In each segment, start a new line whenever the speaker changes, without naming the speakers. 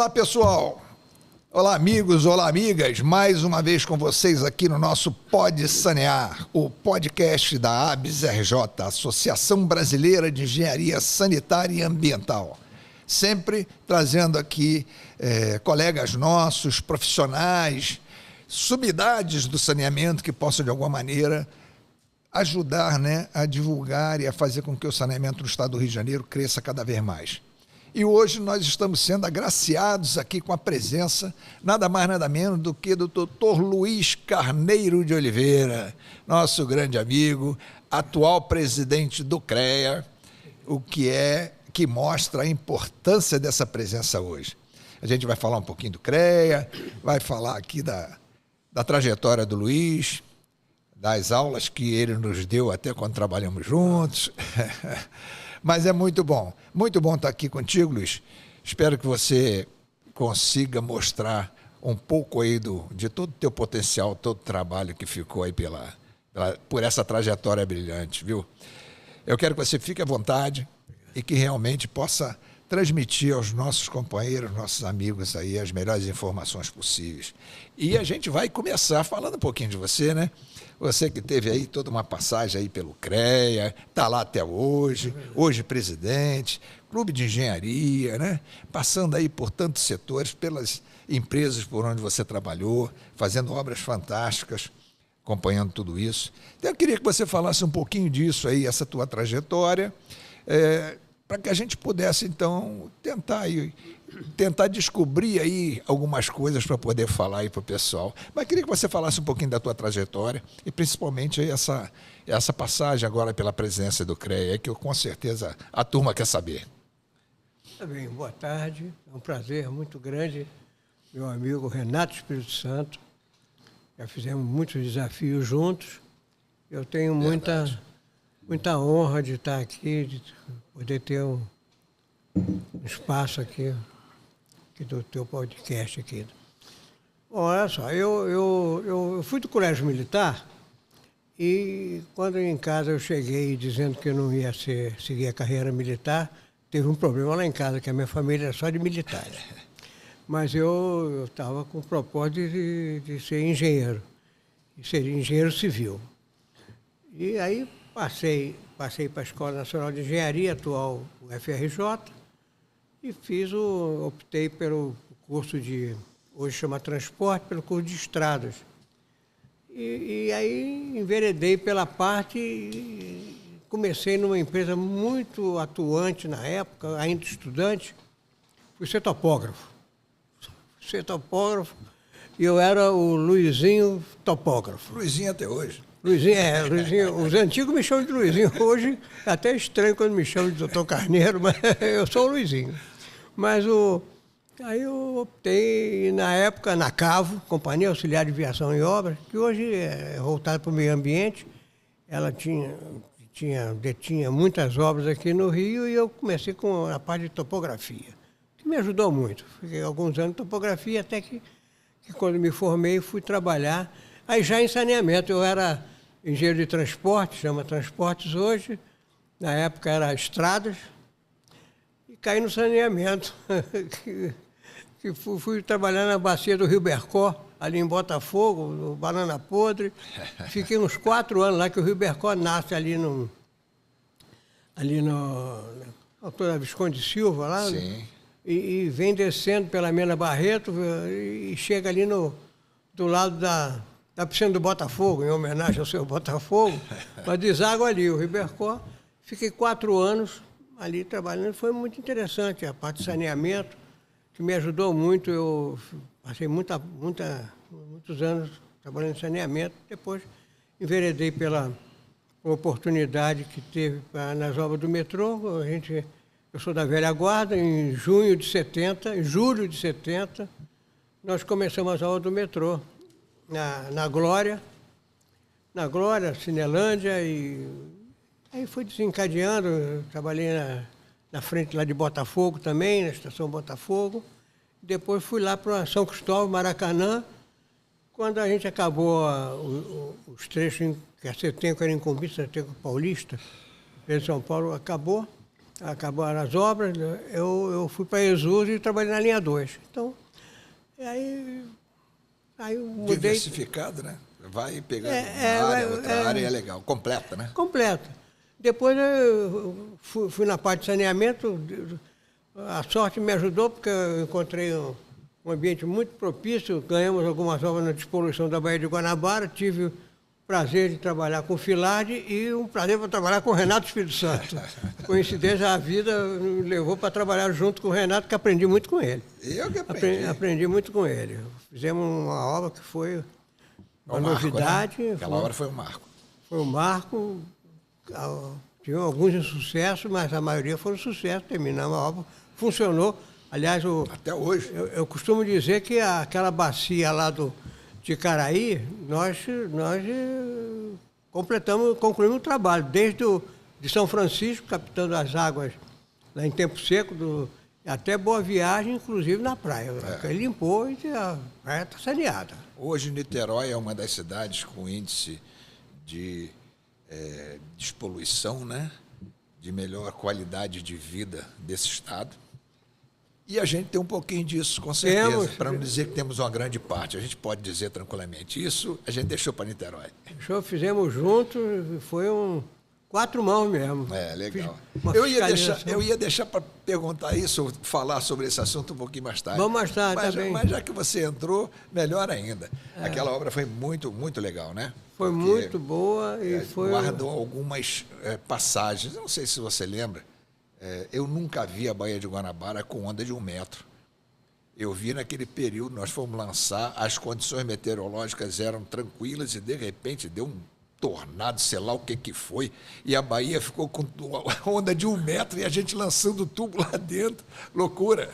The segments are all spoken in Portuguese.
Olá, pessoal. Olá, amigos, olá, amigas. Mais uma vez com vocês aqui no nosso Pode Sanear, o podcast da ABS-RJ, Associação Brasileira de Engenharia Sanitária e Ambiental. Sempre trazendo aqui colegas nossos, profissionais, subidades do saneamento que possam, de alguma maneira, ajudar, a divulgar e a fazer com que o saneamento no estado do Rio de Janeiro cresça cada vez mais. E hoje nós estamos sendo agraciados aqui com a presença, nada mais nada menos do que do Dr. Luiz Carneiro de Oliveira, nosso grande amigo, atual presidente do CREA, o que mostra a importância dessa presença hoje. A gente vai falar um pouquinho do CREA, vai falar aqui da trajetória do Luiz, das aulas que ele nos deu até quando trabalhamos juntos. Mas é muito bom estar aqui contigo, Luiz. Espero que você consiga mostrar um pouco aí de todo o teu potencial, todo o trabalho que ficou aí por essa trajetória brilhante, viu? Eu quero que você fique à vontade e que realmente possa transmitir aos nossos companheiros, nossos amigos aí, as melhores informações possíveis. E a gente vai começar falando um pouquinho de você, né? Você que teve aí toda uma passagem aí pelo CREA, está lá até hoje presidente, clube de engenharia, né? Passando aí por tantos setores, pelas empresas por onde você trabalhou, fazendo obras fantásticas, acompanhando tudo isso. Então, eu queria que você falasse um pouquinho disso aí, essa tua trajetória, para que a gente pudesse, então, tentar descobrir aí algumas coisas para poder falar aí para o pessoal. Mas queria que você falasse um pouquinho da tua trajetória e principalmente aí essa passagem agora pela presença do CREA, que com certeza a turma quer saber.
Tá bem, boa tarde. É um prazer muito grande, meu amigo Renato Espírito Santo. Já fizemos muitos desafios juntos. Eu tenho muita honra de estar aqui, de poder ter um espaço aqui do teu podcast aqui. Bom, olha só, eu fui do colégio militar e quando em casa eu cheguei dizendo que eu não ia seguir a carreira militar, teve um problema lá em casa, que a minha família era só de militares. Mas eu estava com o propósito de ser engenheiro, de ser engenheiro civil. E aí passei para a Escola Nacional de Engenharia, atual UFRJ, e optei pelo curso hoje chama transporte, pelo curso de estradas. E aí enveredei pela parte e comecei numa empresa muito atuante na época, ainda estudante, fui ser topógrafo. E eu era o Luizinho topógrafo.
Luizinho até hoje.
Luizinho, os antigos me chamam de Luizinho. Hoje é até estranho quando me chamam de Doutor Carneiro, mas eu sou o Luizinho. Mas aí eu optei, na época, na CAVO, Companhia Auxiliar de Viação e Obras, que hoje é voltada para o meio ambiente. Ela detinha muitas obras aqui no Rio e eu comecei com a parte de topografia, que me ajudou muito. Fiquei alguns anos em topografia, até que quando me formei fui trabalhar. Aí já em saneamento, eu era engenheiro de transporte, chama Transportes hoje, na época era estradas, e caí no saneamento, que fui trabalhar na bacia do Rio Bercó, ali em Botafogo, no Banana Podre. Fiquei uns 4 anos lá, que o Rio Bercó nasce ali na altura Visconde Silva, lá,
sim.
E vem descendo pela Mena Barreto e chega ali do lado da piscina do Botafogo, em homenagem ao seu Botafogo, mas deságua ali, o Rio Bercó. Fiquei 4 anos ali trabalhando, foi muito interessante a parte de saneamento, que me ajudou muito. Eu passei muitos anos trabalhando em saneamento, depois enveredei pela oportunidade que teve nas obras do metrô. Eu sou da velha guarda, em julho de 70, nós começamos as obras do metrô. Na Glória, Cinelândia, e aí foi desencadeando. Eu trabalhei na frente lá de Botafogo também, na estação Botafogo. Depois fui lá para São Cristóvão, Maracanã. Quando a gente acabou os trechos que a CETENCO era incumbida, a CETENCO Paulista, em São Paulo, acabou. acabaram as obras, eu fui para Exus e trabalhei na linha 2. Então, aí eu mudei.
Diversificado, né? Vai pegando uma área, outra área, é legal. Completa, né?
Completa. Depois eu fui na parte de saneamento. A sorte me ajudou, porque eu encontrei um ambiente muito propício. Ganhamos algumas obras na despoluição da Baía de Guanabara. Tive o prazer de trabalhar com o Filardi e um prazer para trabalhar com o Renato Espírito Santo. Coincidência, a vida me levou para trabalhar junto com o Renato, que aprendi muito com ele.
Eu que aprendi.
Aprendi muito com ele. Fizemos uma obra que foi uma novidade.
Né? Aquela obra foi um marco.
Foi um marco. Tive alguns insucessos, mas a maioria foram sucesso. Terminamos a obra. Funcionou. Aliás,
até hoje.
Eu costumo dizer que aquela bacia lá de Caraí, nós concluímos o trabalho. Desde de São Francisco, captando as águas lá em tempo seco, até Boa Viagem, inclusive na praia. Ele limpou e a praia está saneada.
Hoje, Niterói é uma das cidades com índice de despoluição, né? De melhor qualidade de vida desse estado. E a gente tem um pouquinho disso, com certeza. Para não dizer que temos uma grande parte, a gente pode dizer tranquilamente. Isso a gente deixou para Niterói.
Fizemos juntos, foi 4 mãos mesmo.
Legal. Eu ia deixar para perguntar isso, falar sobre esse assunto um pouquinho mais tarde.
Vamos mais tarde também.
Mas já que você entrou, melhor ainda. Aquela obra foi muito, muito legal, né?
Foi muito boa e
guardou algumas passagens. Eu não sei se você lembra. Eu nunca vi a Baía de Guanabara com onda de 1 metro. Eu vi naquele período, nós fomos lançar, as condições meteorológicas eram tranquilas e, de repente, deu um tornado, sei lá o que foi, e a Bahia ficou com onda de 1 metro e a gente lançando tubo lá dentro. Loucura,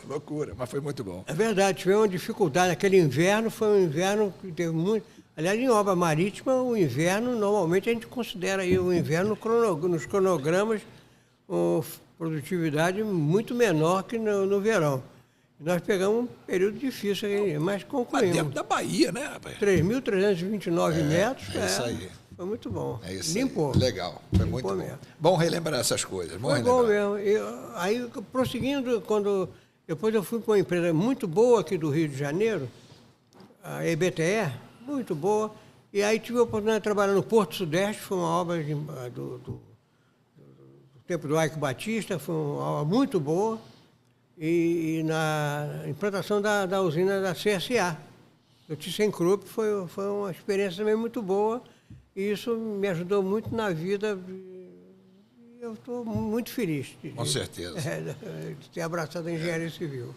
mas foi muito bom.
É verdade, tivemos uma dificuldade. Aquele inverno foi um inverno que teve muito... Aliás, em obra marítima, o inverno, normalmente a gente considera aí o inverno nos cronogramas produtividade muito menor que no verão. Nós pegamos um período difícil aí, mas concluímos.
Mas dentro da Bahia, né, rapaz?
3.329 metros.
É isso aí.
Foi muito bom.
É isso
Limpou.
Aí. Legal. Foi muito bom.
Mesmo.
Bom relembrar essas coisas.
Foi bom mesmo. Aí, prosseguindo, depois eu fui para uma empresa muito boa aqui do Rio de Janeiro, a EBTE, muito boa. E aí tive a oportunidade de trabalhar no Porto Sudeste, foi uma obra do tempo do Aico Batista, foi uma obra muito boa. E na implantação da usina da CSA, do ThyssenKrupp, foi uma experiência também muito boa. E isso me ajudou muito na vida. Eu estou muito feliz
Com certeza.
De ter abraçado a engenharia civil.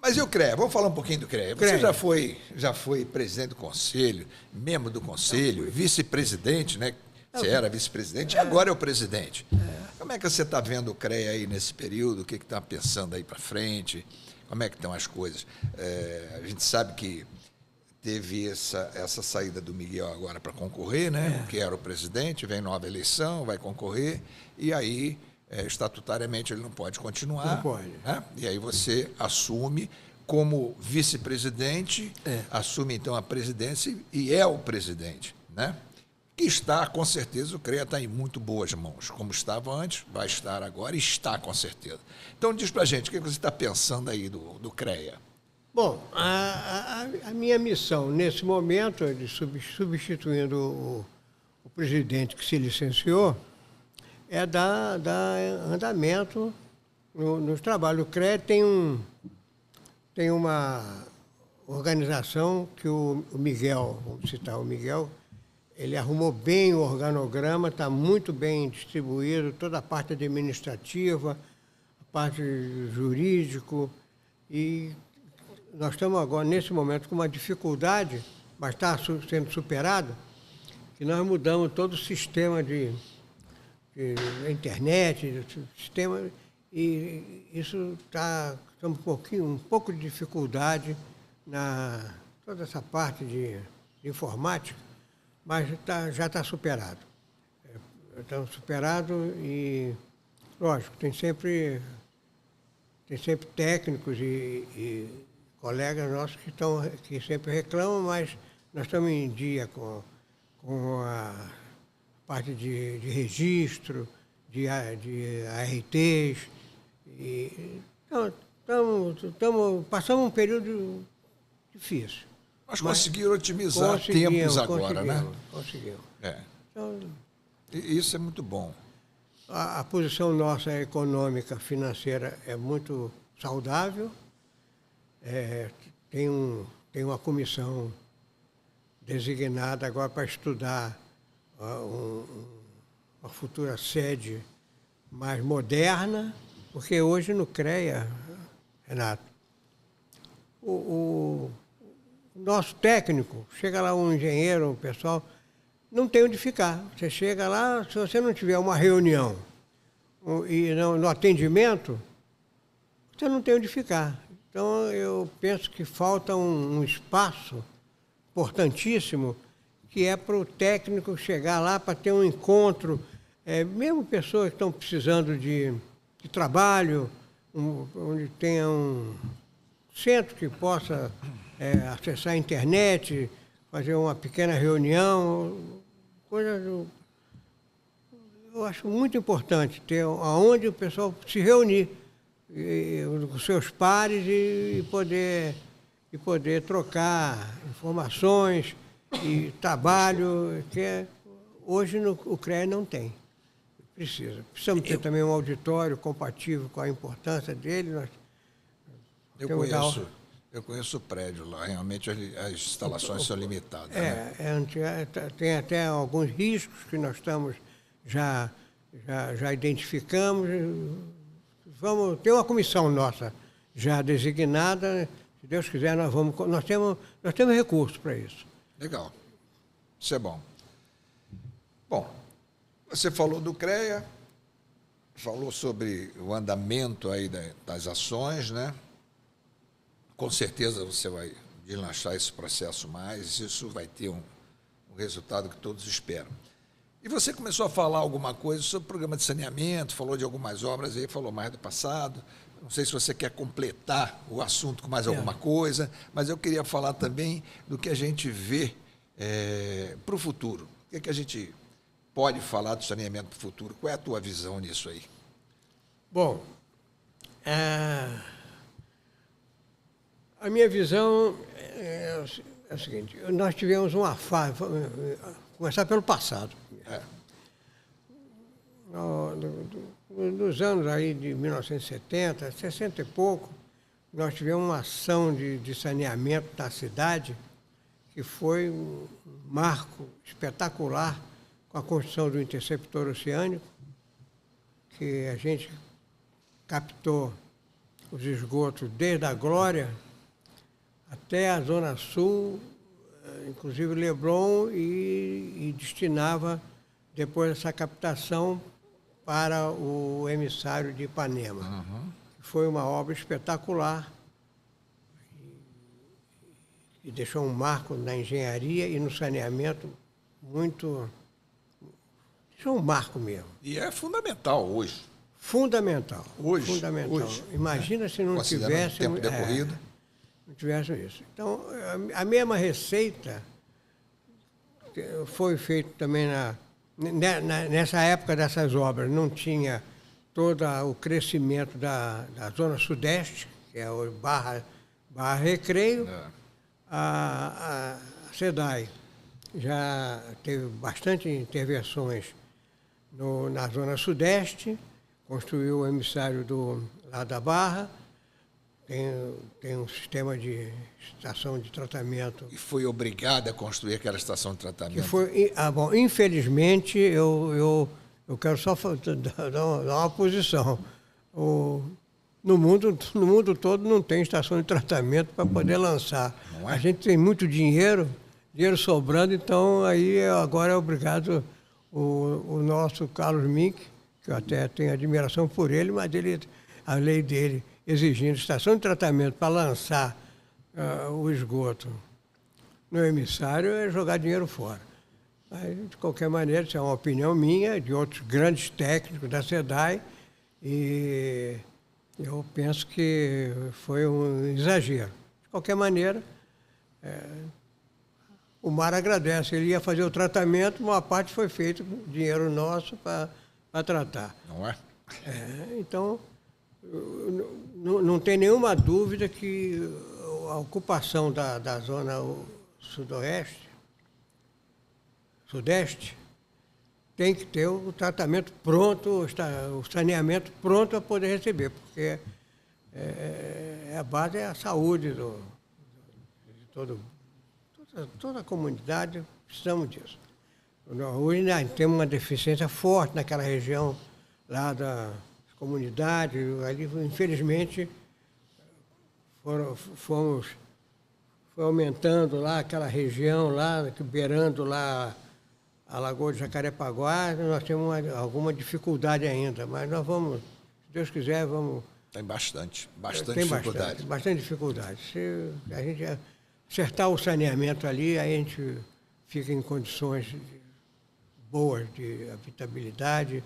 Mas e o CREA? Vamos falar um pouquinho do CREA. Você já foi presidente do conselho, membro do conselho, vice-presidente, né? Você era vice-presidente e agora é o presidente. Como é que você está vendo o CREA aí nesse período? O que está pensando aí para frente? Como é que estão as coisas? A gente sabe que teve essa saída do Miguel agora para concorrer, né? Que era o presidente, vem nova eleição, vai concorrer, e aí, estatutariamente, ele não pode continuar.
Não pode.
Né? E aí você assume como vice-presidente, assume então a presidência e é o presidente, né? Que está, com certeza, o CREA está em muito boas mãos. Como estava antes, vai estar agora e está, com certeza. Então, diz para a gente, o que você está pensando aí do CREA?
Bom, a minha missão, nesse momento, de substituindo o presidente que se licenciou, é dar andamento nos trabalhos. O CREA tem uma organização que o Miguel, vamos citar o Miguel, ele arrumou bem o organograma, está muito bem distribuído, toda a parte administrativa, a parte jurídico, e nós estamos agora, nesse momento, com uma dificuldade, mas está sendo superado, que nós mudamos todo o sistema de internet, sistema, e isso está um pouco de dificuldade na toda essa parte de informática, mas já está superado. Está superado e, lógico, tem sempre técnicos e colegas nossos que sempre reclamam, mas nós estamos em dia com a parte de registro, de ARTs. Passamos um período difícil.
Mas conseguiram otimizar tempos agora, né?
Conseguimos.
Então, isso é muito bom.
A posição nossa econômica, financeira é muito saudável. Tem uma comissão designada agora para estudar uma futura sede mais moderna, porque hoje no CREA, Renato, o nosso técnico, chega lá um engenheiro, um pessoal, não tem onde ficar. Você chega lá, se você não tiver uma reunião e no atendimento, você não tem onde ficar. Então, eu penso que falta um espaço importantíssimo, que é para o técnico chegar lá para ter um encontro, mesmo pessoas que estão precisando de trabalho, onde tenha um centro que possa acessar a internet, fazer uma pequena reunião, eu acho muito importante ter aonde o pessoal se reunir com seus pares e poder trocar informações e trabalho, que hoje o CREA não tem. Precisamos ter também um auditório compatível com a importância dele.
Eu conheço o prédio lá, realmente as instalações são limitadas.
Tem até alguns riscos que nós estamos já identificamos. Vamos ter uma comissão nossa já designada. Se Deus quiser, nós temos recursos para isso.
Legal. Isso é bom. Bom, você falou do CREA, falou sobre o andamento aí das ações, né? Com certeza você vai deslanchar esse processo mais, isso vai ter um resultado que todos esperam. E você começou a falar alguma coisa sobre o programa de saneamento, falou de algumas obras aí, falou mais do passado. Não sei se você quer completar o assunto com mais alguma coisa, mas eu queria falar também do que a gente vê para o futuro. O que a gente pode falar do saneamento para o futuro? Qual é a tua visão nisso aí?
Bom, a minha visão é o seguinte, nós tivemos uma fase, começar pelo passado. Nos anos aí de 1970, 60 e pouco, nós tivemos uma ação de saneamento na cidade que foi um marco espetacular com a construção do interceptor oceânico, que a gente captou os esgotos desde a Glória até a Zona Sul, inclusive Leblon, e destinava depois essa captação para o emissário de Ipanema. Foi uma obra espetacular e deixou um marco na engenharia e no saneamento muito... Deixou um marco mesmo.
E é fundamental hoje.
Fundamental.
Hoje.
Imagina se não tivesse...
tempo decorrido.
Não tivesse isso. Então, a mesma receita foi feita também nessa época dessas obras. Não tinha todo o crescimento da Zona Sudeste, que é o Barra Recreio. A SEDAI já teve bastante intervenções na Zona Sudeste, construiu o emissário lá da Barra, tem um sistema de estação de tratamento.
E foi obrigada a construir aquela estação de tratamento?
Bom, infelizmente, eu quero só dar uma posição. No mundo todo não tem estação de tratamento para poder lançar.
Não é?
A gente tem muito dinheiro sobrando, então aí agora é obrigado o nosso Carlos Mink, que eu até tenho admiração por ele, mas a lei dele exigindo estação de tratamento para lançar o esgoto no emissário é jogar dinheiro fora. Mas, de qualquer maneira, isso é uma opinião minha, de outros grandes técnicos da SEDAI, e eu penso que foi um exagero. De qualquer maneira, o mar agradece. Ele ia fazer o tratamento, uma parte foi feita com dinheiro nosso para para tratar.
Não é?
Então, não tem nenhuma dúvida que a ocupação da zona sudeste, tem que ter o tratamento pronto, o saneamento pronto para poder receber, porque a base é a saúde de toda a comunidade, precisamos disso. Hoje temos uma deficiência forte naquela região lá das comunidades, ali, infelizmente, foi aumentando lá aquela região, lá, beirando lá a Lagoa de Jacarepaguá, nós temos alguma dificuldade ainda, mas nós vamos, se Deus quiser, vamos...
Tem bastante dificuldade.
Bastante dificuldade. Se a gente acertar o saneamento ali, aí a gente fica em condições boas de habitabilidade,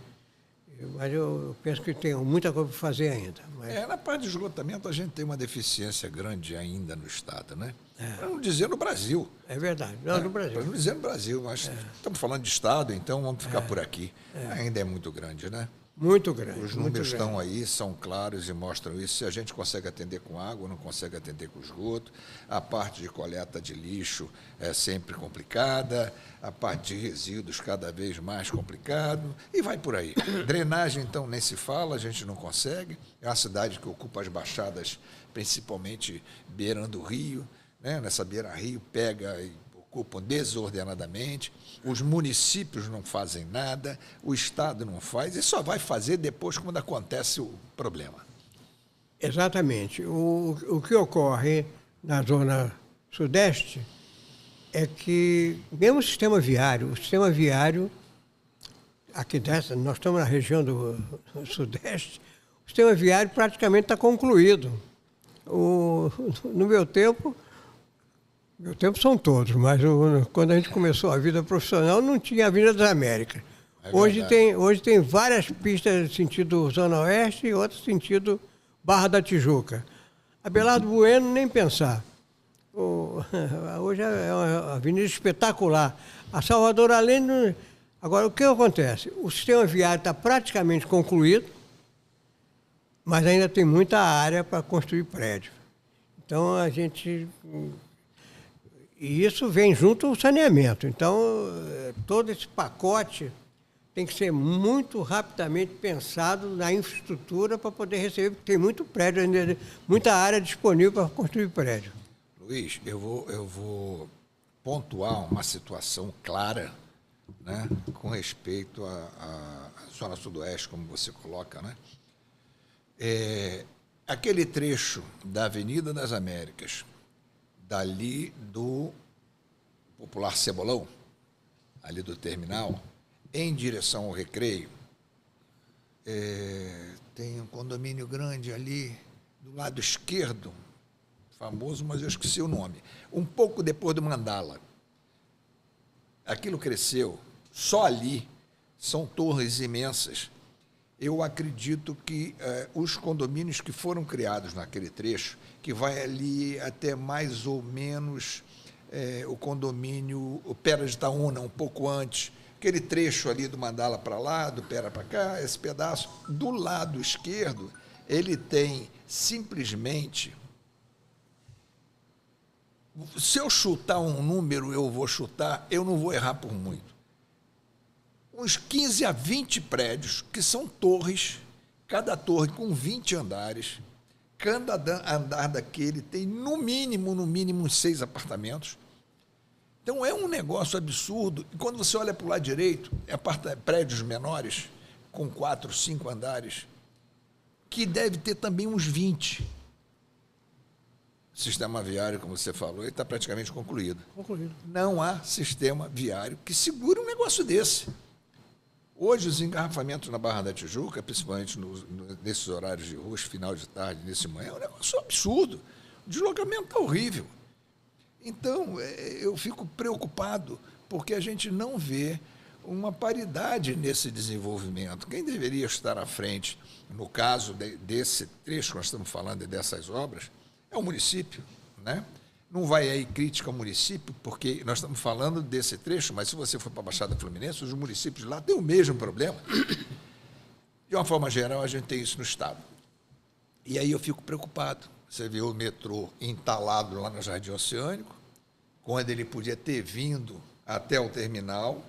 mas eu penso que tem muita coisa para fazer ainda. Mas...
Na parte de esgotamento, a gente tem uma deficiência grande ainda no Estado, né? Para não dizer no Brasil.
É verdade, não no Brasil.
Para não dizer no Brasil, mas estamos falando de Estado, então vamos ficar por aqui. Ainda é muito grande, né?
Muito grande.
Os números estão aí, são claros e mostram isso. Se a gente consegue atender com água, não consegue atender com esgoto. A parte de coleta de lixo é sempre complicada, a parte de resíduos cada vez mais complicado, e vai por aí. Drenagem, então, nem se fala, a gente não consegue. É uma cidade que ocupa as baixadas, principalmente beirando o rio, né? Nessa beira-rio, pega e ocupam desordenadamente, os municípios não fazem nada, o Estado não faz, e só vai fazer depois quando acontece o problema.
Exatamente. O que ocorre na zona sudeste é que, mesmo o sistema viário, aqui nós estamos na região do sudeste, o sistema viário praticamente está concluído. No meu tempo são todos, mas quando a gente começou a vida profissional não tinha a Avenida das Américas. Hoje tem várias pistas sentido Zona Oeste e outras sentido Barra da Tijuca. Abelardo Bueno, nem pensar. Hoje é uma avenida espetacular. A Salvador Allende... Agora, o que acontece? O sistema viário está praticamente concluído, mas ainda tem muita área para construir prédio. Então, a gente... E isso vem junto ao saneamento. Então, todo esse pacote tem que ser muito rapidamente pensado na infraestrutura para poder receber, porque tem muito prédio ainda, muita área disponível para construir prédio.
Luiz, eu vou pontuar uma situação clara, né, com respeito à zona sudoeste, como você coloca, né? Aquele trecho da Avenida das Américas, dali do Popular Cebolão, ali do terminal, em direção ao Recreio, tem um condomínio grande ali do lado esquerdo, famoso, mas eu esqueci o nome, um pouco depois do Mandala. Aquilo cresceu, só ali, são torres imensas. Eu acredito que os condomínios que foram criados naquele trecho, que vai ali até mais ou menos o condomínio o Pera de Itaúna, um pouco antes, aquele trecho ali do Mandala para lá, do Pera para cá, esse pedaço, do lado esquerdo, ele tem simplesmente... Se eu chutar um número, eu não vou errar por muito. Uns 15 a 20 prédios, que são torres, cada torre com 20 andares. Cada andar daquele tem, no mínimo, uns 6 apartamentos. Então, é um negócio absurdo. E quando você olha para o lado direito, prédios menores, com 4, 5 andares, que deve ter também uns 20. O sistema viário, como você falou, está praticamente concluído. Não há sistema viário que segure um negócio desse. Hoje, os engarrafamentos na Barra da Tijuca, principalmente nesses horários de ruas, final de tarde, nesse manhã, é um negócio absurdo. O deslocamento está horrível. Então, eu fico preocupado, porque a gente não vê uma paridade nesse desenvolvimento. Quem deveria estar à frente, no caso desse trecho que nós estamos falando e dessas obras, é o município, né? Não vai aí crítica ao município, porque nós estamos falando desse trecho, mas se você for para a Baixada Fluminense, os municípios lá têm o mesmo problema. De uma forma geral, a gente tem isso no Estado. E aí eu fico preocupado. Você vê o metrô entalado lá no Jardim Oceânico, quando ele podia ter vindo até o terminal,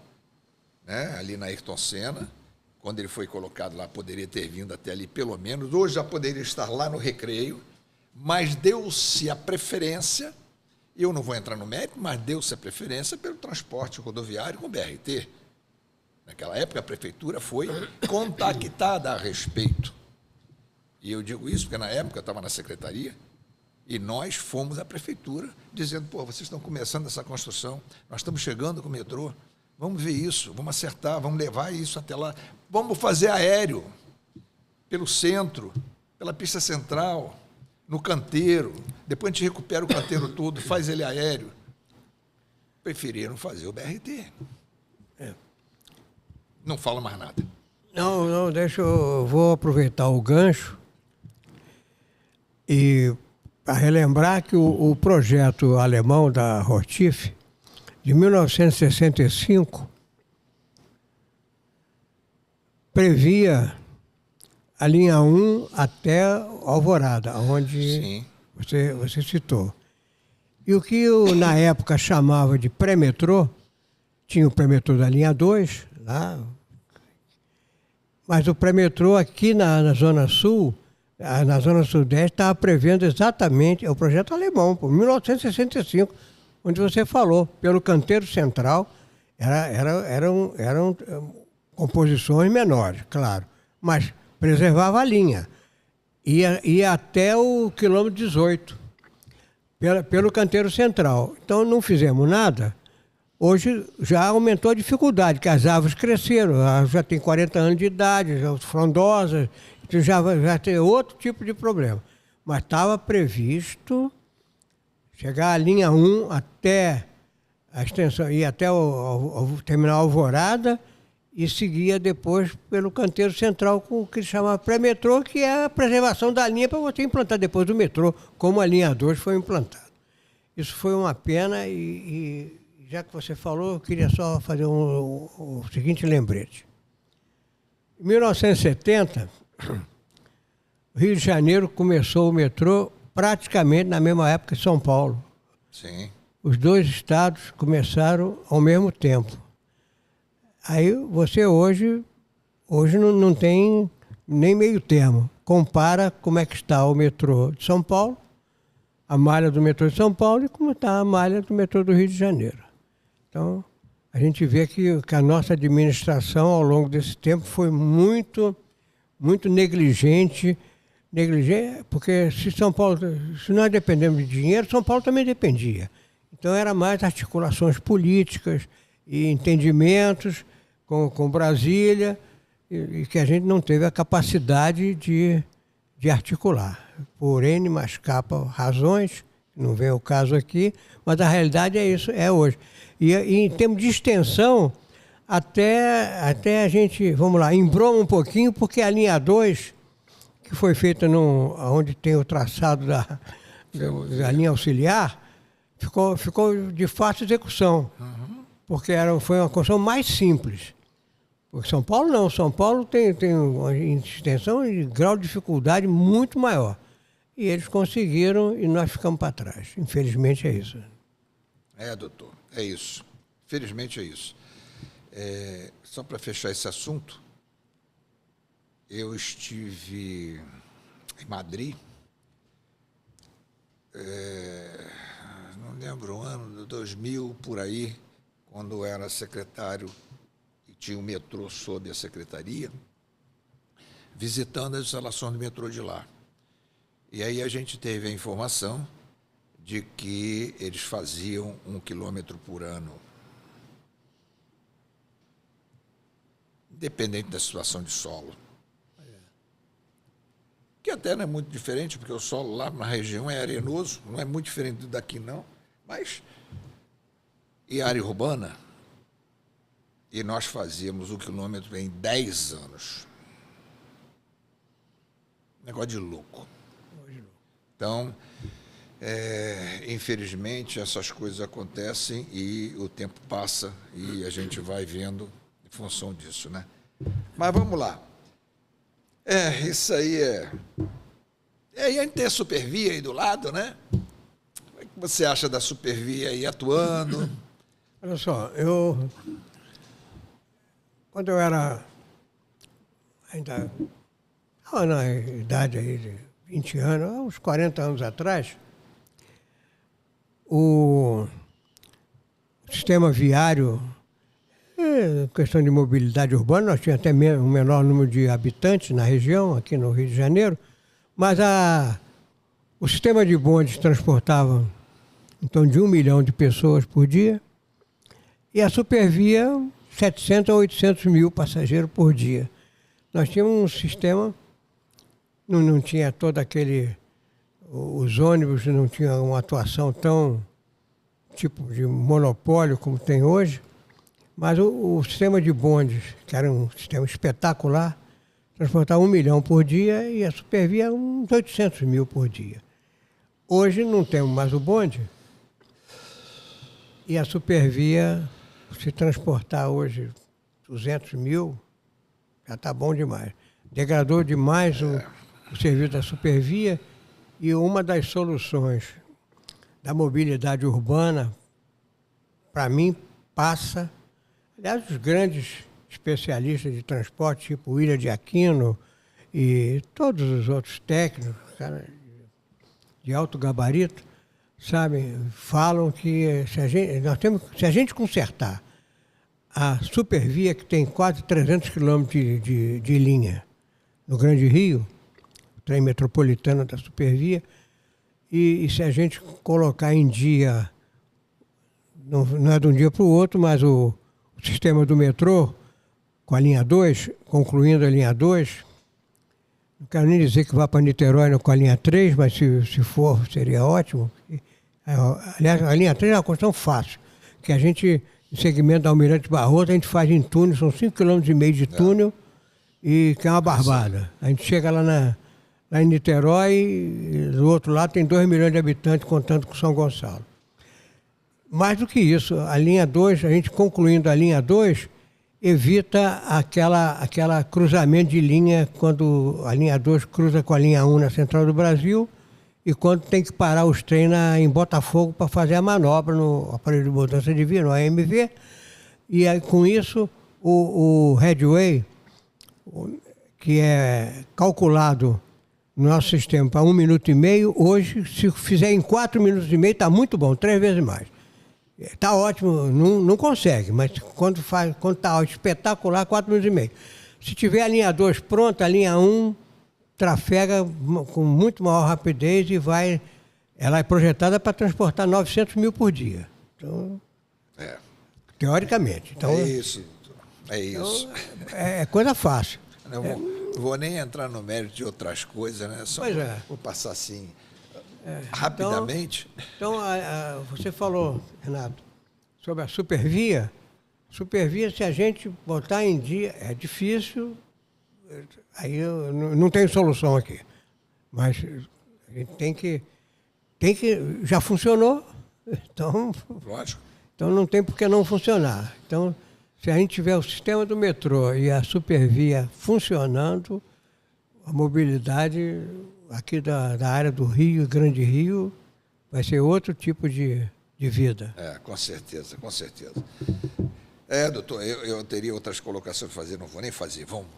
né, ali na Ayrton Senna. Quando ele foi colocado lá, poderia ter vindo até ali, pelo menos. Hoje já poderia estar lá no Recreio, mas deu-se a preferência, eu não vou entrar no mérito, mas deu-se a preferência pelo transporte rodoviário com BRT. Naquela época, a prefeitura foi contactada a respeito. E eu digo isso porque, na época, eu estava na secretaria e nós fomos à prefeitura dizendo, pô, vocês estão começando essa construção, nós estamos chegando com o metrô, vamos ver isso, vamos acertar, vamos levar isso até lá, vamos fazer aéreo pelo centro, pela pista central, no canteiro, depois a gente recupera o canteiro todo, faz ele aéreo. Preferiram fazer o BRT. Não fala mais nada.
Não, vou aproveitar o gancho e para relembrar que o projeto alemão da Rotif, de 1965, previa a linha 1 até Alvorada, onde você citou. E o que eu, na época, chamava de pré-metrô, tinha o pré-metrô da linha 2, lá, mas o pré-metrô aqui na Zona Sul, na Zona Sudeste, estava prevendo exatamente, é o projeto alemão, por 1965, onde você falou, pelo canteiro central, eram composições menores, claro, mas preservava a linha. Ia até o quilômetro 18, pelo canteiro central. Então, não fizemos nada. Hoje já aumentou a dificuldade, que as árvores cresceram, já tem 40 anos de idade, já frondosas, já tem outro tipo de problema. Mas estava previsto chegar a linha 1 até a extensão, ir até o terminal Alvorada e seguia depois pelo canteiro central com o que se chama pré-metrô, que é a preservação da linha para você implantar depois do metrô, como a linha 2 foi implantada. Isso foi uma pena e já que você falou, eu queria só fazer o seguinte lembrete. Em 1970, o Rio de Janeiro começou o metrô praticamente na mesma época que São Paulo.
Sim.
Os dois estados começaram ao mesmo tempo. Aí você hoje não tem nem meio termo. Compara como é que está o metrô de São Paulo, a malha do metrô de São Paulo e como está a malha do metrô do Rio de Janeiro. Então, a gente vê que a nossa administração, ao longo desse tempo, foi muito negligente, porque se nós dependemos de dinheiro, São Paulo também dependia. Então, era mais articulações políticas e entendimentos com Brasília, e que a gente não teve a capacidade de articular. Por N mais capa razões, não vem o caso aqui, mas a realidade é isso, é hoje. E em termos de extensão, até a gente, vamos lá, embroma um pouquinho, porque a linha 2, que foi feita onde tem o traçado da linha auxiliar, ficou de fácil execução, porque foi uma construção mais simples. Porque São Paulo não, São Paulo tem uma extensão de grau de dificuldade muito maior. E eles conseguiram e nós ficamos para trás. Infelizmente é isso.
Doutor, é isso. Felizmente é isso. Só para fechar esse assunto, eu estive em Madrid, não lembro o ano, 2000, por aí, quando eu era secretário e tinha o metrô sob a secretaria, visitando as instalações do metrô de lá. E aí a gente teve a informação de que eles faziam 1 quilômetro por ano. Independente da situação de solo. Que até não é muito diferente, porque o solo lá na região é arenoso, não é muito diferente daqui não, mas e área urbana, e nós fazíamos 1 quilômetro em 10 anos. Negócio de louco. Então, infelizmente, essas coisas acontecem e o tempo passa e a gente vai vendo em função disso, né? Mas vamos lá. Isso aí é... E aí a gente tem a Supervia aí do lado, né? O que você acha da Supervia aí atuando?
Olha só, quando eu era ainda na idade aí de 20 anos, uns 40 anos atrás, o sistema viário, questão de mobilidade urbana, nós tínhamos até um menor número de habitantes na região, aqui no Rio de Janeiro, mas o sistema de bondes transportava em torno de 1 milhão de pessoas por dia e a Supervia 700 a 800 mil passageiros por dia. Nós tínhamos um sistema, não tinha todo aquele... Os ônibus não tinham uma atuação tão tipo de monopólio como tem hoje, mas o sistema de bondes, que era um sistema espetacular, transportava 1 milhão por dia e a Supervia uns 800 mil por dia. Hoje não temos mais o bonde e a Supervia, se transportar hoje 200 mil, já está bom demais. Degradou demais o serviço da Supervia e uma das soluções da mobilidade urbana, para mim, passa... Aliás, os grandes especialistas de transporte, tipo William de Aquino e todos os outros técnicos, cara, de alto gabarito, sabem, falam que se a gente consertar a Supervia, que tem quase 300 quilômetros de linha no Grande Rio, o trem metropolitano da Supervia, e se a gente colocar em dia, não é de um dia para o outro, mas o sistema do metrô, com a linha 2, concluindo a linha 2, não quero nem dizer que vá para Niterói com a linha 3, mas se for, seria ótimo. Aliás, a linha 3 é uma questão fácil, que a gente, em segmento da Almirante Barroso, a gente faz em túnel, são 5,5 km de túnel, e que é uma barbada. A gente chega lá em Niterói, e do outro lado tem 2 milhões de habitantes, contando com São Gonçalo. Mais do que isso, a linha 2, a gente concluindo a linha 2, evita aquela cruzamento de linha quando a linha 2 cruza com a linha 1 na Central do Brasil e quando tem que parar os trens em Botafogo para fazer a manobra no aparelho de mudança de via, no AMV. E aí, com isso, o headway, que é calculado no nosso sistema para 1,5 minuto, hoje, se fizer em 4,5 minutos, está muito bom, 3 vezes mais. Está ótimo, não consegue, mas quando está espetacular, 4,5 minutos. Se tiver a linha 2 pronta, a linha 1 trafega com muito maior rapidez e vai... Ela é projetada para transportar 900 mil por dia. Então, teoricamente. Então,
é isso.
Então, é coisa fácil.
Não vou nem entrar no mérito de outras coisas, né? Só vou passar assim... rapidamente.
Então você falou, Renato, sobre a Supervia. Supervia, se a gente botar em dia, é difícil, aí eu não tenho solução aqui. Mas a gente tem que já funcionou, então,
lógico.
Então não tem por que não funcionar. Então, se a gente tiver o sistema do metrô e a Supervia funcionando, a mobilidade aqui da área do Rio, Grande Rio, vai ser outro tipo de vida.
Com certeza, com certeza. Doutor, eu teria outras colocações para fazer, não vou nem fazer. Vamos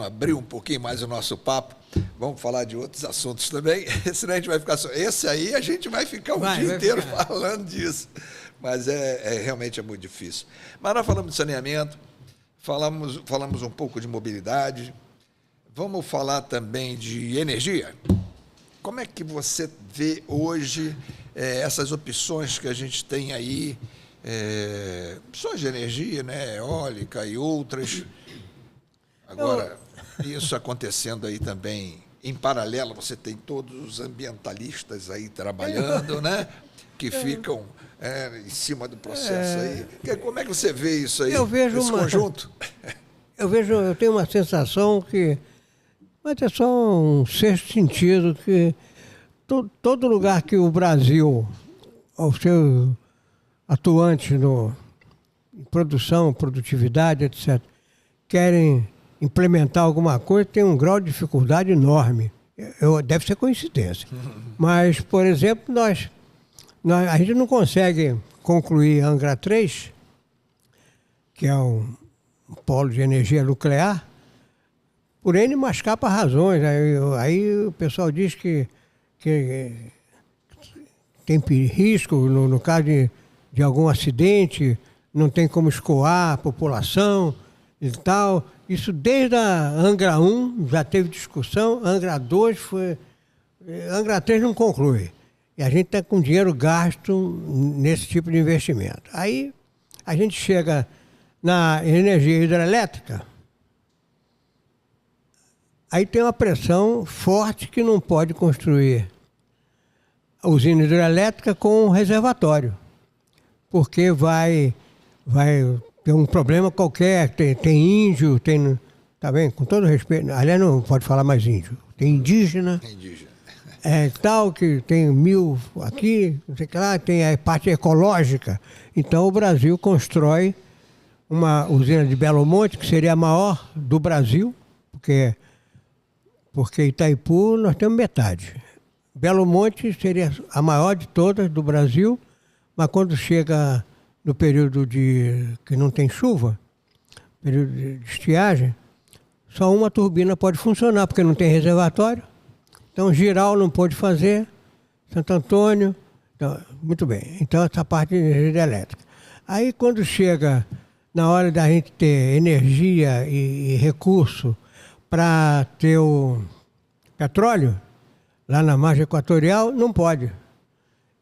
abrir um pouquinho mais o nosso papo, vamos falar de outros assuntos também, senão a gente vai ficar só... Esse aí a gente vai ficar o dia inteiro falando disso, mas realmente é muito difícil. Mas nós falamos de saneamento, falamos um pouco de mobilidade, vamos falar também de energia. Como é que você vê hoje essas opções que a gente tem aí, opções de energia, né, eólica e outras? Agora, isso acontecendo aí também, em paralelo, você tem todos os ambientalistas aí trabalhando, né, que ficam em cima do processo aí. Como é que você vê isso aí, esse conjunto?
Eu tenho uma sensação que... Mas é só um sexto sentido que todo lugar que o Brasil, ao seu atuante em produção, produtividade, etc., querem implementar alguma coisa tem um grau de dificuldade enorme. Deve ser coincidência. Mas, por exemplo, a gente não consegue concluir Angra 3, que é um polo de energia nuclear, por N mais capa razões. Aí o pessoal diz que tem risco no caso de algum acidente, não tem como escoar a população e tal. Isso desde a Angra 1 já teve discussão, Angra 2 foi... Angra 3 não conclui. E a gente está com dinheiro gasto nesse tipo de investimento. Aí a gente chega na energia hidrelétrica, aí tem uma pressão forte que não pode construir a usina hidrelétrica com um reservatório, porque vai ter um problema qualquer, tem índio, tem... Tá bem? Com todo respeito, aliás, não pode falar mais índio, tem indígena. Tal, que tem 1000 aqui, não sei o que lá, tem a parte ecológica. Então o Brasil constrói uma usina de Belo Monte, que seria a maior do Brasil, porque Itaipu nós temos metade. Belo Monte seria a maior de todas do Brasil, mas quando chega no período que não tem chuva, período de estiagem, só uma turbina pode funcionar, porque não tem reservatório. Então, Giral não pôde fazer, Santo Antônio, então, muito bem. Então, essa parte de energia elétrica. Aí, quando chega na hora da gente ter energia e recurso para ter o petróleo, lá na margem equatorial, não pode.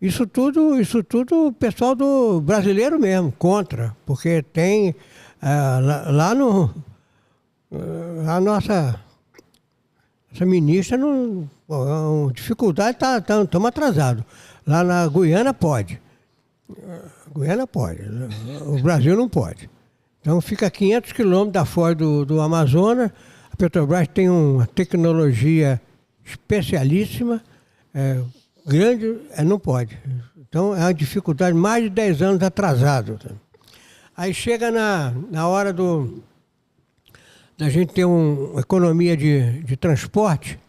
Isso tudo o pessoal do brasileiro mesmo, contra, porque tem a nossa ministra, dificuldade, estamos atrasados. Lá na Guiana pode. O Brasil não pode. Então fica a 500 quilômetros da foz do Amazonas. A Petrobras tem uma tecnologia especialíssima, grande, não pode. Então é uma dificuldade, mais de 10 anos atrasado. Aí chega na hora da gente ter uma economia de transporte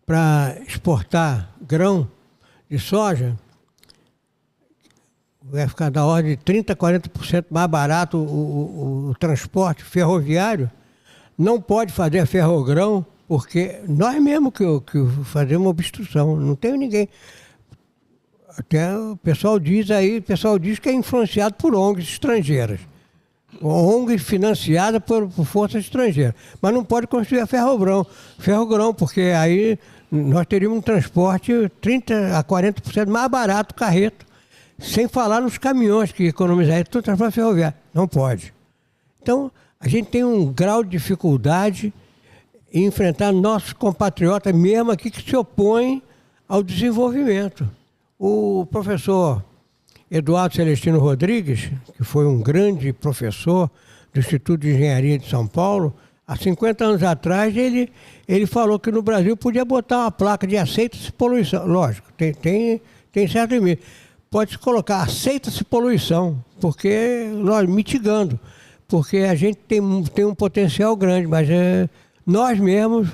para exportar grão de soja, vai ficar da ordem de 30%, 40% mais barato o transporte ferroviário. Não pode fazer ferrogrão, porque nós mesmos que fazemos obstrução, não tem ninguém. Até o pessoal diz que é influenciado por ONGs estrangeiras. ONG financiada por forças estrangeiras. Mas não pode construir a ferrogrão, porque aí nós teríamos um transporte 30% a 40% mais barato, carreto, sem falar nos caminhões que economizariam todo o transporte ferroviário. Não pode. Então, a gente tem um grau de dificuldade em enfrentar nossos compatriotas mesmo aqui que se opõem ao desenvolvimento. O professor Eduardo Celestino Rodrigues, que foi um grande professor do Instituto de Engenharia de São Paulo, há 50 anos atrás ele falou que no Brasil podia botar uma placa de aceita-se poluição. Lógico, tem certo limite. Pode-se colocar aceita-se poluição, porque nós mitigando, porque a gente tem um potencial grande, mas nós mesmos,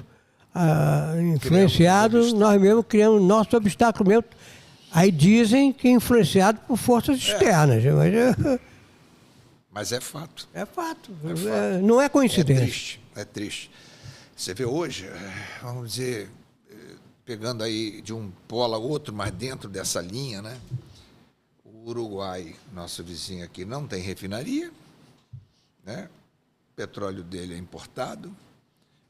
influenciados, nós mesmos criamos nosso obstáculo mesmo. Aí dizem que é influenciado por forças externas.
Mas é fato.
É fato. Não é coincidência.
É triste. Você vê hoje, vamos dizer, pegando aí de um polo a outro, mas dentro dessa linha, né? O Uruguai, nosso vizinho aqui, não tem refinaria, né? O petróleo dele é importado,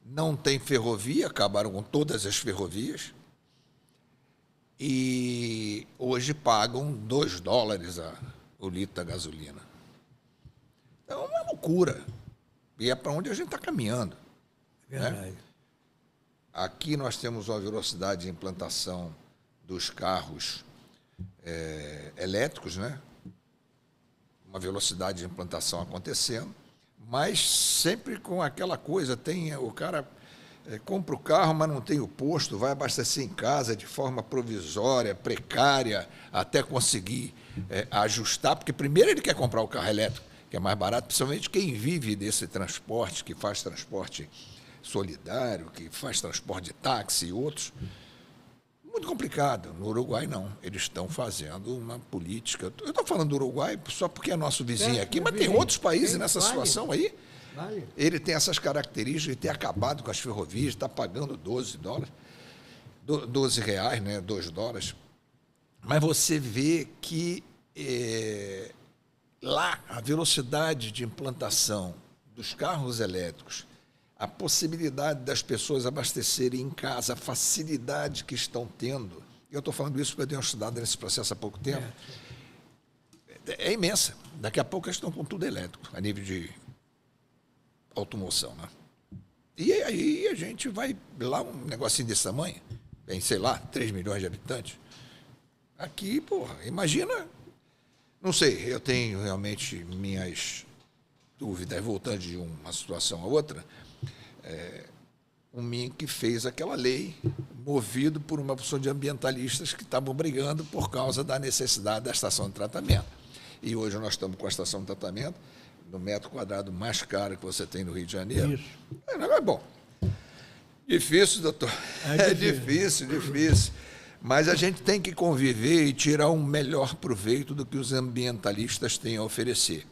não tem ferrovia, acabaram com todas as ferrovias. E hoje pagam $2 o litro da gasolina. É uma loucura. E é para onde a gente está caminhando.
Verdade.
Né? Aqui nós temos uma velocidade de implantação dos carros elétricos, né? Uma velocidade de implantação acontecendo, mas sempre com aquela coisa, o cara... compra o carro, mas não tem o posto, vai abastecer em casa de forma provisória, precária, até conseguir ajustar, porque primeiro ele quer comprar o carro elétrico que é mais barato, principalmente quem vive desse transporte, que faz transporte solidário, que faz transporte de táxi e outros. Muito complicado. No Uruguai, não. Eles estão fazendo uma política. Eu estou falando do Uruguai só porque é nosso vizinho aqui, mas tem outros países nessa situação aí. Ele tem essas características de ter acabado com as ferrovias, está pagando $12, R$12, né? $2. Mas você vê que lá a velocidade de implantação dos carros elétricos, a possibilidade das pessoas abastecerem em casa, a facilidade que estão tendo, eu estou falando isso porque eu tenho estudado nesse processo há pouco tempo, é imensa. Daqui a pouco eles estão com tudo elétrico, a nível de automoção, né? E aí a gente vai lá, um negocinho desse tamanho, em, sei lá, 3 milhões de habitantes. Aqui, porra, imagina, não sei, eu tenho realmente minhas dúvidas, voltando de uma situação a outra, o MINC fez aquela lei movido por uma porção de ambientalistas que estavam brigando por causa da necessidade da estação de tratamento. E hoje nós estamos com a estação de tratamento no metro quadrado mais caro que você tem no Rio de Janeiro.
Isso.
É bom. Difícil, doutor. É difícil. Mas a gente tem que conviver e tirar um melhor proveito do que os ambientalistas têm a oferecer.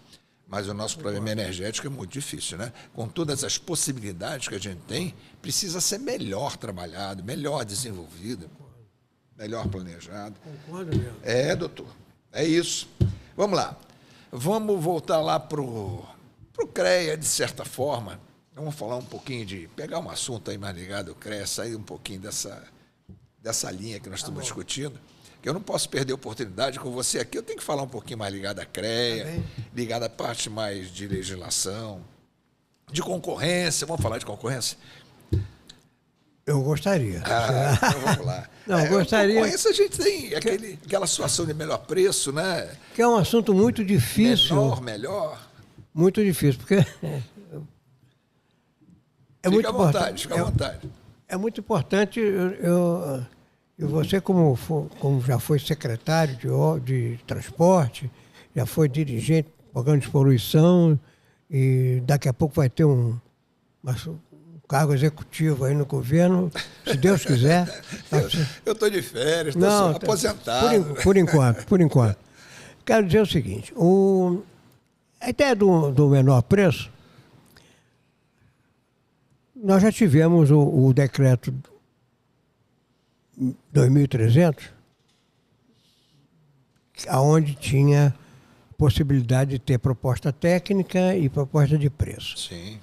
Mas o nosso problema energético é muito difícil, né? Com todas as possibilidades que a gente tem, precisa ser melhor trabalhado, melhor desenvolvido, melhor planejado.
Concordo mesmo.
Doutor. É isso. Vamos lá. Vamos voltar lá para o CREA, de certa forma. Vamos falar um pouquinho pegar um assunto aí mais ligado ao CREA, sair um pouquinho dessa linha que nós estamos discutindo. Que eu não posso perder a oportunidade com você aqui. Eu tenho que falar um pouquinho mais ligado à CREA, ligado à parte mais de legislação, de concorrência. Vamos falar de concorrência?
Eu gostaria.
Então vamos lá.
Não, eu gostaria.
Concorrência, a gente tem aquela situação de melhor preço, né?
Que é um assunto muito difícil.
Melhor.
Muito difícil, porque
Fica à vontade.
É muito importante. E você, como já foi secretário de transporte, já foi dirigente do programa de poluição, e daqui a pouco vai ter um cargo executivo aí no governo, se Deus quiser.
Eu estou de férias, estou aposentado.
Por enquanto. Quero dizer o seguinte, a ideia do menor preço, nós já tivemos o decreto 2.300, onde tinha possibilidade de ter proposta técnica e proposta de preço.
Sim.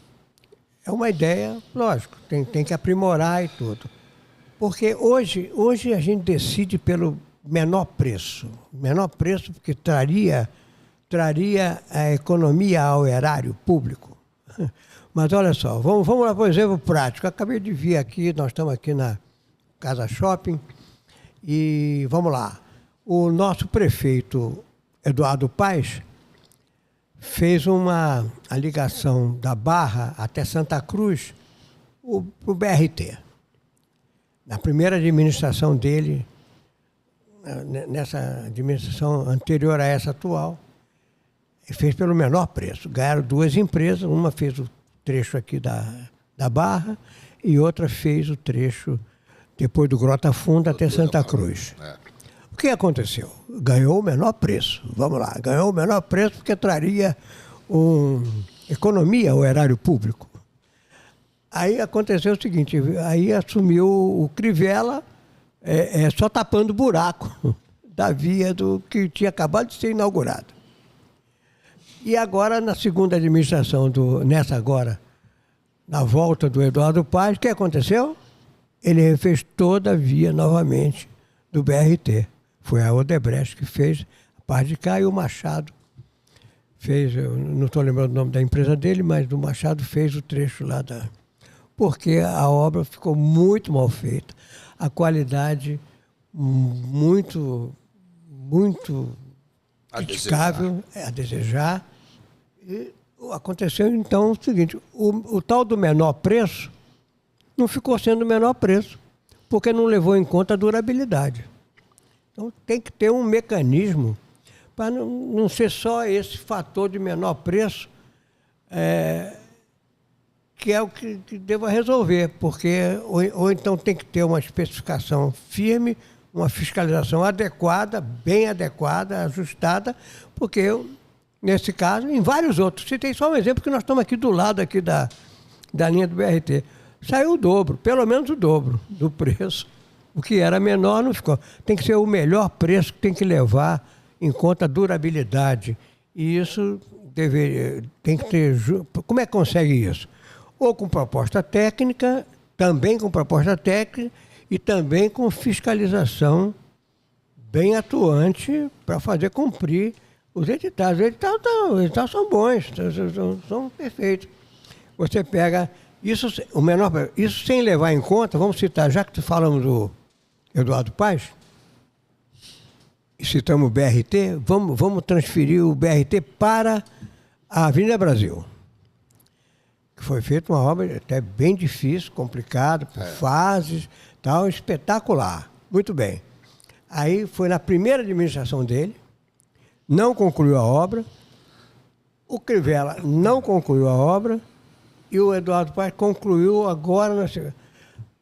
É uma ideia, lógico, tem que aprimorar e tudo. Porque hoje a gente decide pelo menor preço. Menor preço porque traria a economia ao erário público. Mas olha só, vamos lá para o exemplo prático. Eu acabei de vir aqui, nós estamos aqui na Casa Shopping, e vamos lá. O nosso prefeito Eduardo Paes fez a ligação da Barra até Santa Cruz para o BRT. Na primeira administração dele, nessa administração anterior a essa atual, ele fez pelo menor preço. Ganharam duas empresas, uma fez o trecho aqui da Barra e outra fez o trecho depois do Grota Funda até Santa Cruz. O que aconteceu? Ganhou o menor preço. Vamos lá, ganhou o menor preço porque traria economia ao erário público. Aí aconteceu o seguinte, aí assumiu o Crivella só tapando o buraco da via que tinha acabado de ser inaugurado. E agora, na segunda administração, na volta do Eduardo Paes, o que aconteceu? Ele refez toda a via novamente do BRT. Foi a Odebrecht que fez a parte de cá e o Machado fez, eu não estou lembrando o nome da empresa dele, mas o Machado fez o trecho lá porque a obra ficou muito mal feita, a qualidade muito criticável, a desejar. E aconteceu então o seguinte, o tal do menor preço não ficou sendo o menor preço, porque não levou em conta a durabilidade. Então tem que ter um mecanismo para não ser só esse fator de menor preço, que é o que deva resolver, porque ou então tem que ter uma especificação firme, uma fiscalização adequada, bem adequada, ajustada, porque nesse caso, em vários outros, citei só um exemplo que nós estamos aqui do lado aqui da linha do BRT. Saiu o dobro, pelo menos o dobro do preço. O que era menor não ficou. Tem que ser o melhor preço, que tem que levar em conta a durabilidade. E isso tem que ter... Como é que consegue isso? Ou com proposta técnica, também com proposta técnica, e também com fiscalização bem atuante para fazer cumprir os editais. Os editais são bons, são perfeitos. Você pega isso sem levar em conta, vamos citar, já que falamos do Eduardo Paes, e citamos o BRT, vamos transferir o BRT para a Avenida Brasil. Que foi feita uma obra até bem difícil, complicada, por fases, tal, espetacular. Muito bem. Aí foi na primeira administração dele, não concluiu a obra, o Crivella não concluiu a obra, e o Eduardo Paes concluiu agora na segunda.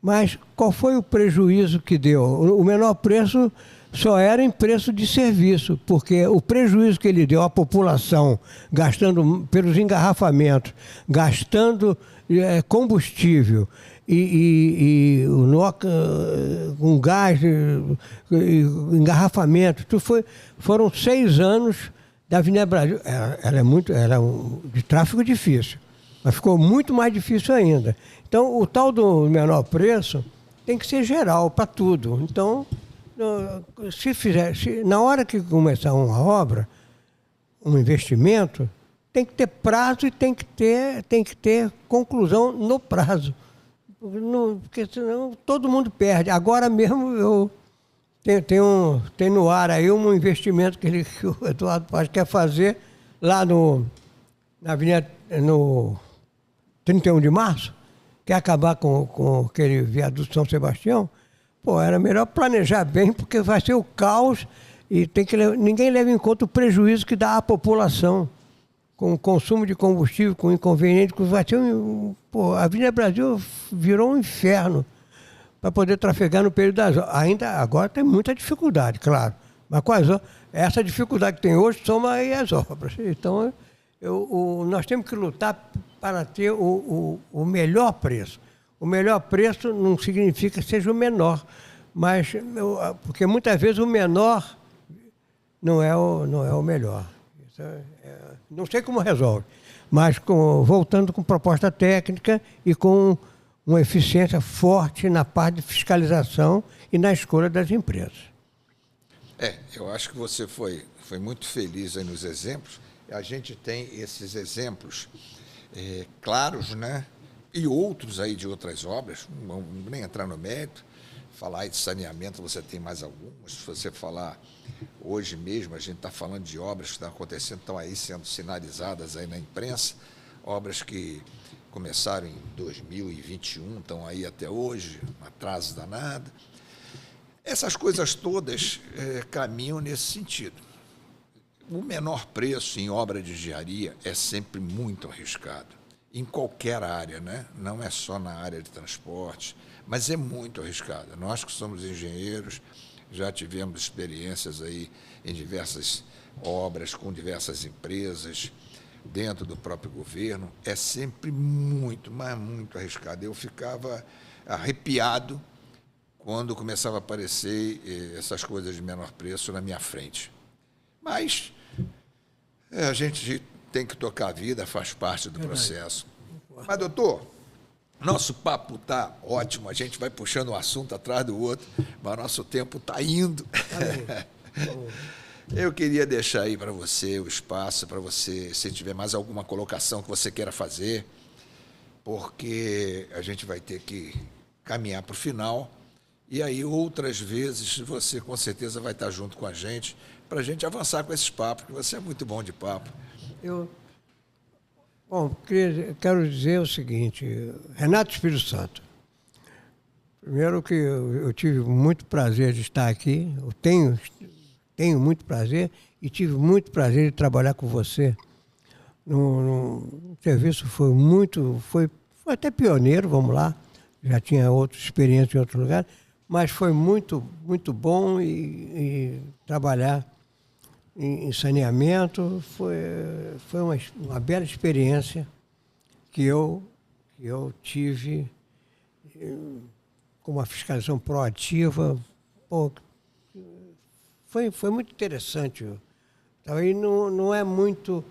Mas qual foi o prejuízo que deu? O menor preço só era em preço de serviço, porque o prejuízo que ele deu à população, gastando pelos engarrafamentos, gastando combustível e com gás, engarrafamento, foram 6 anos da Avenida Brasil. Era de tráfego difícil, mas ficou muito mais difícil ainda. Então, o tal do menor preço tem que ser geral para tudo. Então, na hora que começar uma obra, um investimento, tem que ter prazo e tem que ter conclusão no prazo. Porque senão todo mundo perde. Agora mesmo tem no ar aí um investimento que o Eduardo Paes quer fazer lá na Avenida, no 31 de março, quer acabar com aquele viaduto São Sebastião. Pô, era melhor planejar bem, porque vai ser o caos e ninguém leva em conta o prejuízo que dá à população com o consumo de combustível, com o inconveniente, vai ser a Avenida Brasil virou um inferno para poder trafegar no período das obras. Ainda agora tem muita dificuldade, claro, mas essa dificuldade que tem hoje soma aí as obras. Então, nós temos que lutar para ter o melhor preço. O melhor preço não significa que seja o menor, mas porque muitas vezes o menor não é o melhor. Não sei como resolve, mas voltando com proposta técnica e com uma eficiência forte na parte de fiscalização e na escolha das empresas.
Eu acho que você foi muito feliz aí nos exemplos. A gente tem esses exemplos claros, né? E outros aí de outras obras, não vamos nem entrar no mérito. Falar aí de saneamento, você tem mais algumas. Se você falar hoje mesmo, a gente está falando de obras que estão acontecendo, estão aí sendo sinalizadas aí na imprensa, obras que começaram em 2021, estão aí até hoje, um atraso danado. Essas coisas todas caminham nesse sentido. O menor preço em obra de engenharia é sempre muito arriscado, em qualquer área, né? Não é só na área de transporte, mas é muito arriscado. Nós que somos engenheiros, já tivemos experiências aí em diversas obras, com diversas empresas, dentro do próprio governo. É sempre muito, mas muito arriscado. Eu ficava arrepiado quando começava a aparecer essas coisas de menor preço na minha frente. Mas a gente tem que tocar a vida, faz parte do processo. Mas, doutor, nosso papo está ótimo, a gente vai puxando um assunto atrás do outro, mas nosso tempo está indo. Eu queria deixar aí para você o espaço, para você, se tiver mais alguma colocação que você queira fazer, porque a gente vai ter que caminhar para o final, e aí outras vezes você com certeza vai estar junto com a gente, para a gente avançar com esses papos, porque você é muito bom de papo.
Quero dizer o seguinte, Renato Espírito Santo, primeiro que eu tive muito prazer de estar aqui, eu tenho tenho muito prazer e tive muito prazer de trabalhar com você. No serviço foi até pioneiro, vamos lá. Já tinha outra experiência em outro lugar, mas foi muito, muito bom e trabalhar em saneamento foi uma bela experiência que eu tive com uma fiscalização proativa. Pô, foi muito interessante. Aí não é muito...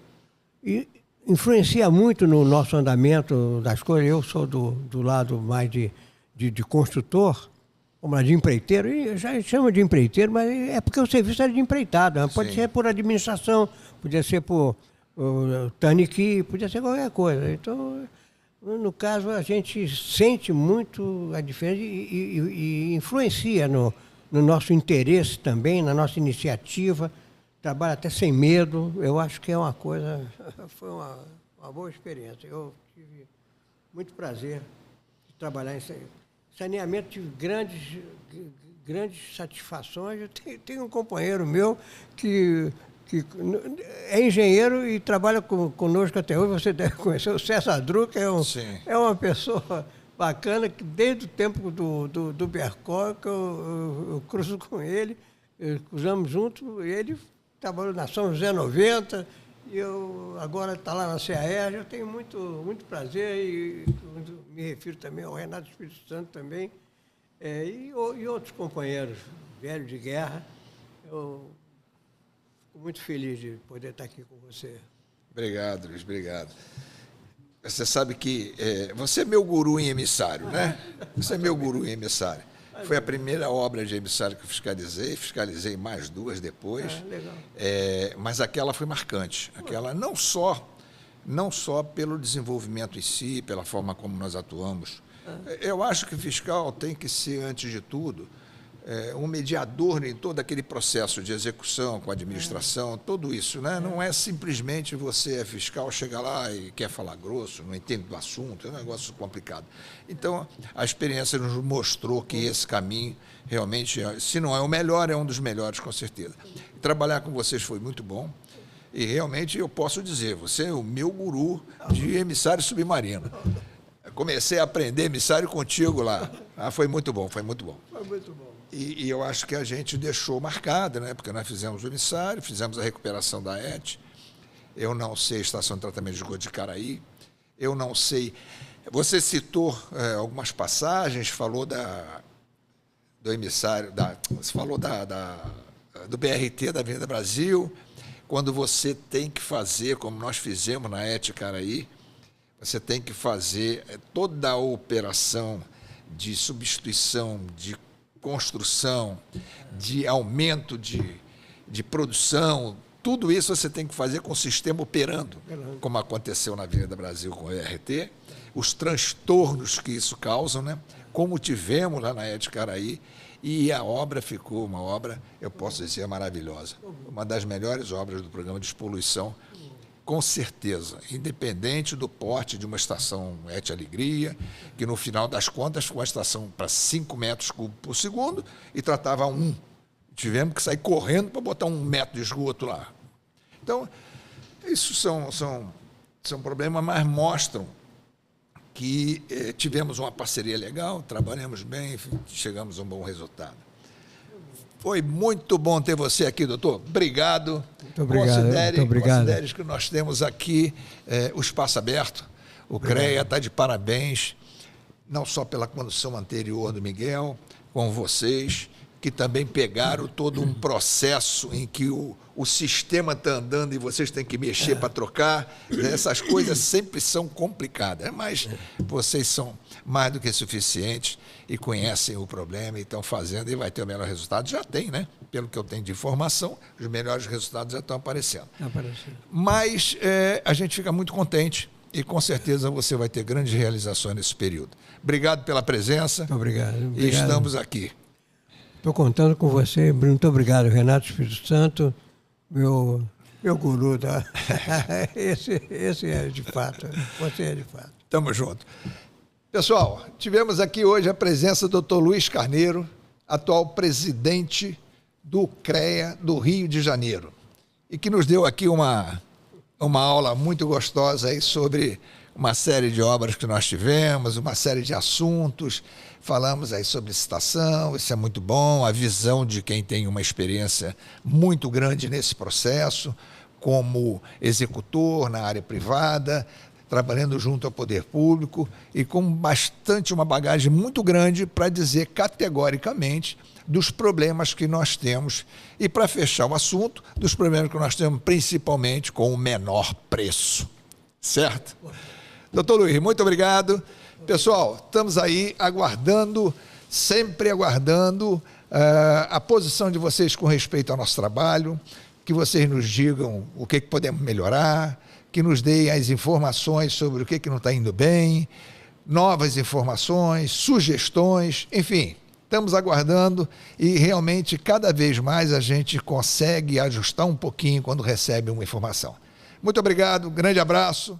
Influencia muito no nosso andamento das coisas. Eu sou do lado mais de construtor, como lá, de empreiteiro, e já chama de empreiteiro, mas é porque o serviço era de empreitada. Pode ser por administração, podia ser por taniqui, podia ser qualquer coisa. Então, no caso, a gente sente muito a diferença e influencia no nosso interesse também, na nossa iniciativa. Trabalha até sem medo. Eu acho que é uma coisa... Foi uma boa experiência. Eu tive muito prazer de trabalhar em saneamento. Tive grandes satisfações. Eu tenho um companheiro meu que é engenheiro e trabalha conosco até hoje. Você deve conhecer o César Dru, que é uma pessoa bacana, que desde o tempo do Bercó, que eu cruzo com ele, cruzamos juntos, ele trabalhou na São José 90, e eu agora está lá na CAERJ. Eu tenho muito prazer, e me refiro também ao Renato Espírito Santo também, e outros companheiros velhos de guerra. Eu fico muito feliz de poder estar aqui com você.
Obrigado, Luiz, obrigado. Você sabe que você é meu guru em emissário, né? Você é meu guru em emissário. Foi a primeira obra de emissário que eu fiscalizei mais duas depois.
Legal.
Mas aquela foi marcante. Aquela não só pelo desenvolvimento em si, pela forma como nós atuamos. Eu acho que o fiscal tem que ser, antes de tudo, um mediador em todo aquele processo de execução com a administração, tudo isso, né? Não é simplesmente você é fiscal, chega lá e quer falar grosso, não entende do assunto, é um negócio complicado. Então, a experiência nos mostrou que esse caminho realmente, se não é o melhor, é um dos melhores, com certeza. Trabalhar com vocês foi muito bom e realmente eu posso dizer, você é o meu guru de emissário submarino. Comecei a aprender emissário contigo lá. Foi muito bom, foi muito bom.
Foi muito bom.
E eu acho que a gente deixou marcado, né? Porque nós fizemos o emissário, fizemos a recuperação da ET. Eu não sei a estação de tratamento de esgoto de Caraí. Eu não sei... Você citou algumas passagens, falou do emissário, você falou do BRT, da Avenida Brasil. Quando você tem que fazer, como nós fizemos na ET Caraí, você tem que fazer toda a operação de substituição, de construção, de aumento de produção, tudo isso você tem que fazer com o sistema operando, como aconteceu na Avenida Brasil com o ERT, os transtornos que isso causa, né? Como tivemos lá na ET Caraí, e a obra ficou uma obra, eu posso dizer, maravilhosa. Uma das melhores obras do programa de despoluição, com certeza, independente do porte de uma estação ET Alegria, que no final das contas foi uma estação para 5 metros cúbicos por segundo e tratava 1. Tivemos que sair correndo para botar 1 metro de esgoto lá. Então, isso são problemas, mas mostram que tivemos uma parceria legal, trabalhamos bem, chegamos a um bom resultado. Foi muito bom ter você aqui, doutor. Obrigado.
Muito obrigado.
Considere que nós temos aqui o espaço aberto. O CREA está de parabéns, não só pela condução anterior do Miguel, com vocês, que também pegaram todo um processo em que o sistema está andando e vocês têm que mexer para trocar. Essas coisas sempre são complicadas, mas vocês são mais do que suficientes e conhecem o problema e estão fazendo e vai ter o melhor resultado. Já tem, né? Pelo que eu tenho de informação, os melhores resultados já estão aparecendo. Mas a gente fica muito contente e com certeza você vai ter grandes realizações nesse período. Obrigado pela presença.
Obrigado.
E estamos aqui.
Estou contando com você. Muito obrigado, Renato Espírito Santo, meu guru. Tá? Esse é de fato. Você é de fato.
Tamo junto. Pessoal, tivemos aqui hoje a presença do Dr. Luiz Carneiro, atual presidente do CREA do Rio de Janeiro, e que nos deu aqui uma aula muito gostosa aí sobre uma série de obras que nós tivemos, uma série de assuntos. Falamos aí sobre licitação, isso é muito bom, a visão de quem tem uma experiência muito grande nesse processo, como executor na área privada, trabalhando junto ao poder público e com uma bagagem muito grande para dizer categoricamente dos problemas que nós temos e, para fechar o assunto, dos problemas que nós temos principalmente com o menor preço. Certo? Doutor Luiz, muito obrigado. Pessoal, estamos aí aguardando, sempre aguardando a posição de vocês com respeito ao nosso trabalho, que vocês nos digam o que podemos melhorar, que nos deem as informações sobre o que não está indo bem, novas informações, sugestões, enfim, estamos aguardando e realmente cada vez mais a gente consegue ajustar um pouquinho quando recebe uma informação. Muito obrigado, grande abraço.